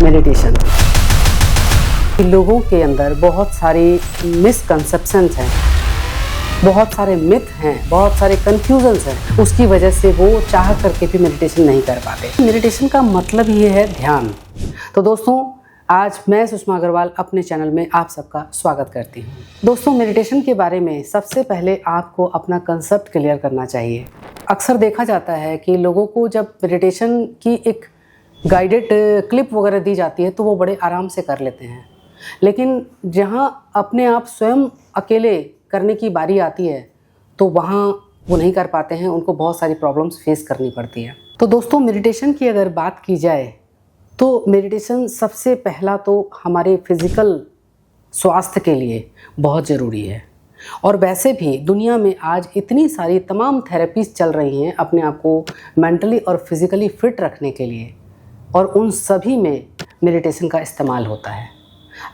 Meditation. लोगों के अंदर बहुत सारी मिसकंसेप्शंस हैं, बहुत सारे मिथ हैं, बहुत सारे कन्फ्यूजन्स हैं। उसकी वजह से वो चाह करके भी मेडिटेशन नहीं कर पाते। मेडिटेशन का मतलब ये है ध्यान। तो दोस्तों, आज मैं सुषमा अग्रवाल अपने चैनल में आप सबका स्वागत करती हूँ। दोस्तों, मेडिटेशन के बारे में सबसे पहले आपको अपना कंसेप्ट क्लियर करना चाहिए। अक्सर देखा जाता है कि लोगों को जब मेडिटेशन की एक गाइडेड क्लिप वगैरह दी जाती है तो वो बड़े आराम से कर लेते हैं, लेकिन जहाँ अपने आप स्वयं अकेले करने की बारी आती है तो वहाँ वो नहीं कर पाते हैं, उनको बहुत सारी प्रॉब्लम्स फेस करनी पड़ती है। तो दोस्तों, मेडिटेशन की अगर बात की जाए तो मेडिटेशन सबसे पहला तो हमारे फिज़िकल स्वास्थ्य के लिए बहुत ज़रूरी है। और वैसे भी दुनिया में आज इतनी सारी तमाम थेरेपीज़ चल रही हैं अपने आप को मेंटली और फिज़िकली फिट रखने के लिए, और उन सभी में मेडिटेशन का इस्तेमाल होता है।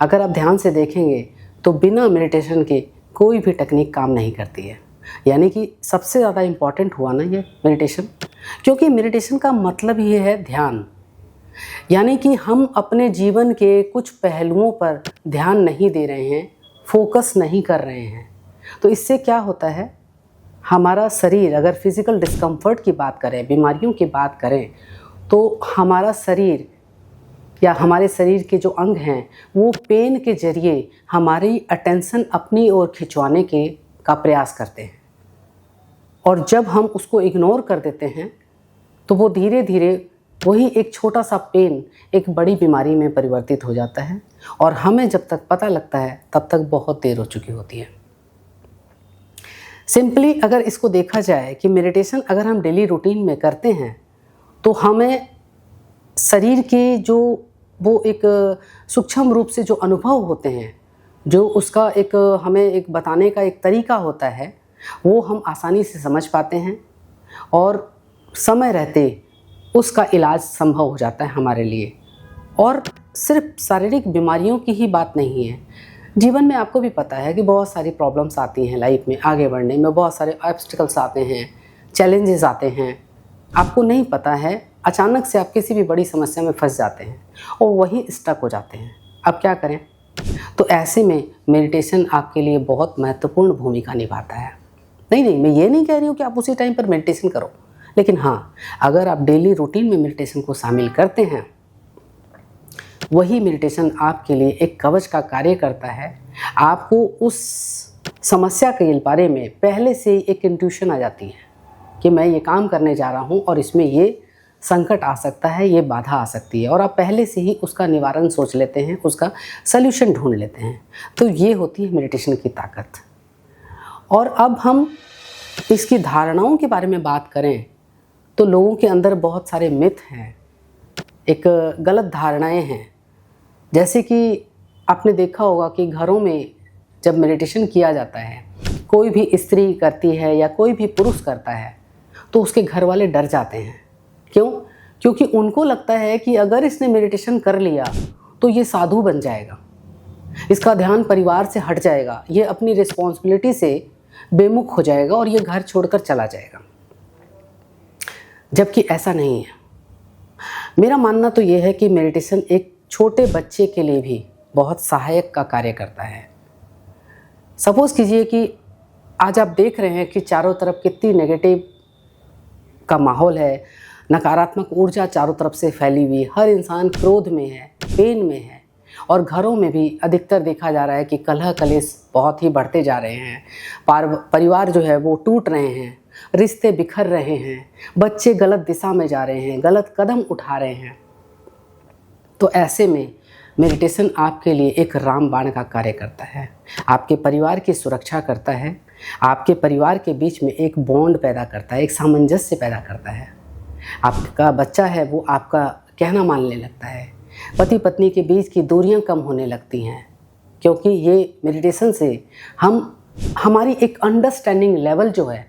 अगर आप ध्यान से देखेंगे तो बिना मेडिटेशन के कोई भी टेक्निक काम नहीं करती है। यानी कि सबसे ज़्यादा इम्पॉर्टेंट हुआ ना ये मेडिटेशन, क्योंकि मेडिटेशन का मतलब ये है ध्यान। यानी कि हम अपने जीवन के कुछ पहलुओं पर ध्यान नहीं दे रहे हैं, फोकस नहीं कर रहे हैं। तो इससे क्या होता है, हमारा शरीर, अगर फिज़िकल डिस्कम्फर्ट की बात करें, बीमारियों की बात करें, तो हमारा शरीर या हमारे शरीर के जो अंग हैं वो पेन के ज़रिए हमारी अटेंशन अपनी ओर खिंचवाने का प्रयास करते हैं। और जब हम उसको इग्नोर कर देते हैं तो वो धीरे धीरे वही एक छोटा सा पेन एक बड़ी बीमारी में परिवर्तित हो जाता है, और हमें जब तक पता लगता है तब तक बहुत देर हो चुकी होती है। सिंपली अगर इसको देखा जाए कि मेडिटेशन अगर हम डेली रूटीन में करते हैं तो हमें शरीर के जो वो एक सूक्ष्म रूप से जो अनुभव होते हैं, जो उसका एक हमें एक बताने का एक तरीका होता है, वो हम आसानी से समझ पाते हैं और समय रहते उसका इलाज संभव हो जाता है हमारे लिए। और सिर्फ शारीरिक बीमारियों की ही बात नहीं है, जीवन में आपको भी पता है कि बहुत सारी प्रॉब्लम्स आती हैं लाइफ में, आगे बढ़ने में बहुत सारे ऑब्स्टिकल्स आते हैं, चैलेंजेस आते हैं। आपको नहीं पता है, अचानक से आप किसी भी बड़ी समस्या में फंस जाते हैं और वहीं स्टक हो जाते हैं। अब क्या करें? तो ऐसे में मेडिटेशन आपके लिए बहुत महत्वपूर्ण भूमिका निभाता है। नहीं, मैं ये नहीं कह रही हूँ कि आप उसी टाइम पर मेडिटेशन करो, लेकिन हाँ, अगर आप डेली रूटीन में मेडिटेशन को शामिल करते हैं, वही मेडिटेशन आपके लिए एक कवच का कार्य करता है। आपको उस समस्या के बारे में पहले से ही एक इंट्यूशन आ जाती है कि मैं ये काम करने जा रहा हूँ और इसमें ये संकट आ सकता है, ये बाधा आ सकती है, और आप पहले से ही उसका निवारण सोच लेते हैं, उसका सल्यूशन ढूंढ लेते हैं। तो ये होती है मेडिटेशन की ताकत। और अब हम इसकी धारणाओं के बारे में बात करें तो लोगों के अंदर बहुत सारे मिथ हैं, एक गलत धारणाएं हैं। जैसे कि आपने देखा होगा कि घरों में जब मेडिटेशन किया जाता है, कोई भी स्त्री करती है या कोई भी पुरुष करता है तो उसके घर वाले डर जाते हैं। क्यों? क्योंकि उनको लगता है कि अगर इसने मेडिटेशन कर लिया तो ये साधु बन जाएगा, इसका ध्यान परिवार से हट जाएगा, ये अपनी रिस्पॉन्सिबिलिटी से बेमुख हो जाएगा और ये घर छोड़कर चला जाएगा। जबकि ऐसा नहीं है। मेरा मानना तो ये है कि मेडिटेशन एक छोटे बच्चे के लिए भी बहुत सहायक का कार्य करता है। सपोज़ कीजिए कि आज आप देख रहे हैं कि चारों तरफ कितनी नेगेटिव का माहौल है, नकारात्मक ऊर्जा चारों तरफ से फैली हुई, हर इंसान क्रोध में है, पेन में है, और घरों में भी अधिकतर देखा जा रहा है कि कलह कलेश बहुत ही बढ़ते जा रहे हैं। परिवार जो है वो टूट रहे हैं, रिश्ते बिखर रहे हैं, बच्चे गलत दिशा में जा रहे हैं, गलत कदम उठा रहे हैं। तो ऐसे में मेडिटेशन आपके लिए एक रामबाण का कार्य करता है, आपके परिवार की सुरक्षा करता है, आपके परिवार के बीच में एक बॉन्ड पैदा करता है, एक सामंजस्य पैदा करता है। आपका बच्चा है वो आपका कहना मानने लगता है, पति पत्नी के बीच की दूरियां कम होने लगती हैं, क्योंकि ये मेडिटेशन से हमारी एक अंडरस्टैंडिंग लेवल जो है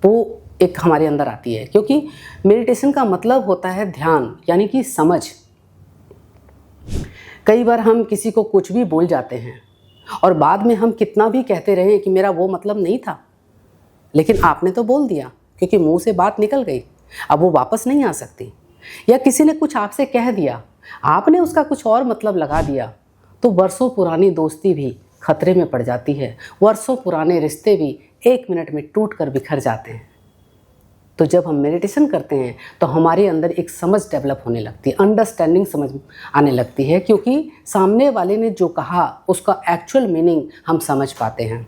वो एक हमारे अंदर आती है। क्योंकि मेडिटेशन का मतलब होता है ध्यान, यानी कि समझ। कई बार हम किसी को कुछ भी बोल जाते हैं और बाद में हम कितना भी कहते रहे कि मेरा वो मतलब नहीं था, लेकिन आपने तो बोल दिया क्योंकि मुंह से बात निकल गई, अब वो वापस नहीं आ सकती। या किसी ने कुछ आपसे कह दिया आपने उसका कुछ और मतलब लगा दिया तो वर्षों पुरानी दोस्ती भी खतरे में पड़ जाती है। वर्षों पुराने रिश्ते भी 1 मिनट में टूट कर बिखर जाते हैं। तो जब हम मेडिटेशन करते हैं तो हमारे अंदर एक समझ डेवलप होने लगती है, अंडरस्टैंडिंग समझ आने लगती है, क्योंकि सामने वाले ने जो कहा उसका एक्चुअल मीनिंग हम समझ पाते हैं,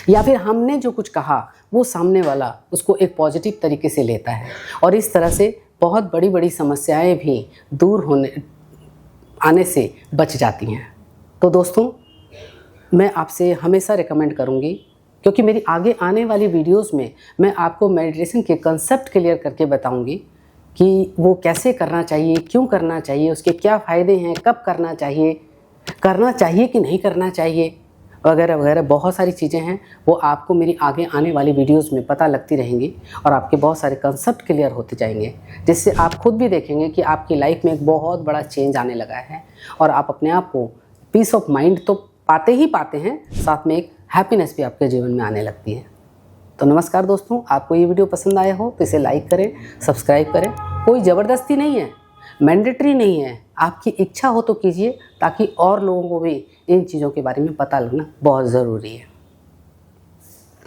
या फिर हमने जो कुछ कहा वो सामने वाला उसको एक पॉजिटिव तरीके से लेता है, और इस तरह से बहुत बड़ी बड़ी समस्याएं भी दूर आने से बच जाती हैं। तो दोस्तों, मैं आपसे हमेशा रिकमेंड करूंगी, क्योंकि मेरी आगे आने वाली वीडियोस में मैं आपको मेडिटेशन के कंसेप्ट क्लियर करके बताऊंगी कि वो कैसे करना चाहिए, क्यों करना चाहिए, उसके क्या फ़ायदे हैं, कब करना चाहिए कि नहीं करना चाहिए, वगैरह वगैरह बहुत सारी चीज़ें हैं। वो आपको मेरी आगे आने वाली वीडियोस में पता लगती रहेंगी और आपके बहुत सारे कंसेप्ट क्लियर होते जाएंगे, जिससे आप खुद भी देखेंगे कि आपकी लाइफ में एक बहुत बड़ा चेंज आने लगा है और आप अपने आप को पीस ऑफ माइंड तो पाते ही पाते हैं, साथ में एक हैप्पीनेस भी आपके जीवन में आने लगती है। तो नमस्कार दोस्तों, आपको ये वीडियो पसंद आया हो तो इसे लाइक करें, सब्सक्राइब करें। कोई ज़बरदस्ती नहीं है, मैंडेटरी नहीं है, आपकी इच्छा हो तो कीजिए, ताकि और लोगों को भी इन चीज़ों के बारे में पता लगना बहुत ज़रूरी है।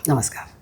नमस्कार।